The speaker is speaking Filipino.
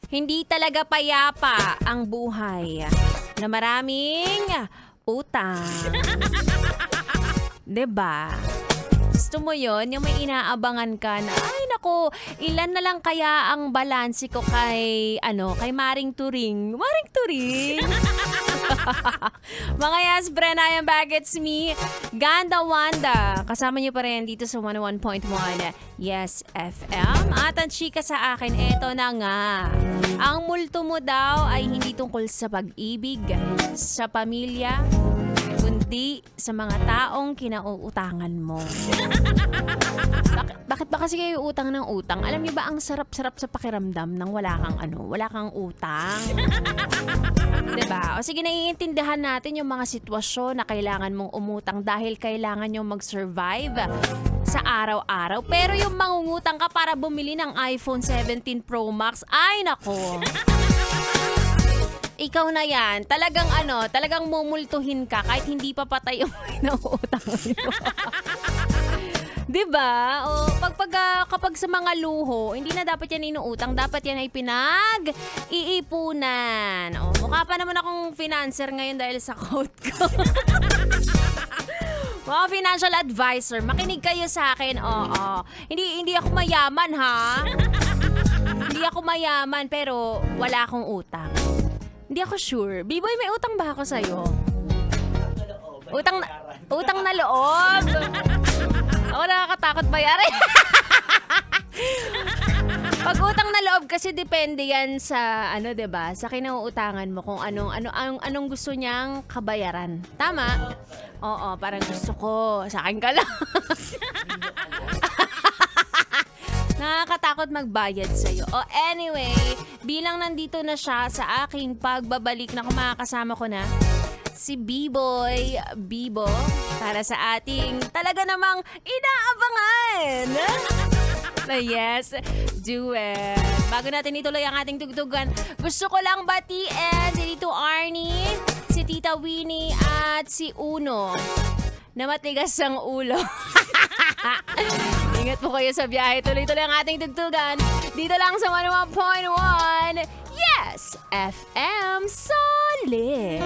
Hindi talaga payapa ang buhay na maraming utang. 'Di ba? Gusto mo yon yung may inaabangan ka na, ay nako, ilan na lang kaya ang balanse ko kay, kay Maring Turing. Maring Turing? Mga yes, Brenna, I'm back. It's me, Ganda Wanda. Kasama niyo pa rin dito sa 101.1 Yes FM. At ang chika sa akin, eto na nga. Ang multo mo daw ay hindi tungkol sa pag-ibig, sa pamilya, kundi sa mga taong kinauutangan mo. Bakit ba kasi kayo utang ng utang? Alam niyo ba ang sarap-sarap sa pakiramdam ng wala kang utang? 'Di ba? O sige, naiintindihan natin yung mga sitwasyon na kailangan mong umutang dahil kailangan yung mag-survive sa araw-araw. Pero yung mangungutang ka para bumili ng iPhone 17 Pro Max, ay nako. Ikaw na yan. Talagang mumultuhin ka kahit hindi pa patay yung inuutang mo. Diba? O, kapag sa mga luho, hindi na dapat yan inuutang. Dapat yan ay pinag-iipunan. O, mukha pa naman akong financer ngayon dahil sa quote ko. Mga financial advisor, makinig kayo sa akin. Oo. Hindi ako mayaman, ha? Hindi ako mayaman, pero wala akong utang. Hindi ako sure. B-boy, may utang ba ako sa'yo? Utang na loob. Ako nakakatakot bayaran. Pag utang na loob kasi depende yan sa 'di ba? Sa kinauutangan mo kung anong gusto niyang kabayaran. Tama? Oo, parang gusto ko sa akin ka lang. Nakakatakot magbayad sa'yo. O anyway, bilang nandito na siya sa aking pagbabalik na makakasama ko na si B-Boy Bibo para sa ating talaga namang inaabangan. Yes, do it. Bago natin ituloy ang ating tugtugan, gusto ko lang batiin si Tito Arnie, si Tita Winnie at si Uno na matigas ang ulo. Ingat po kayo sa biyahe. Tuloy-tuloy ang ating tugtugan. Dito lang sa 101.1 Yes FM Solid.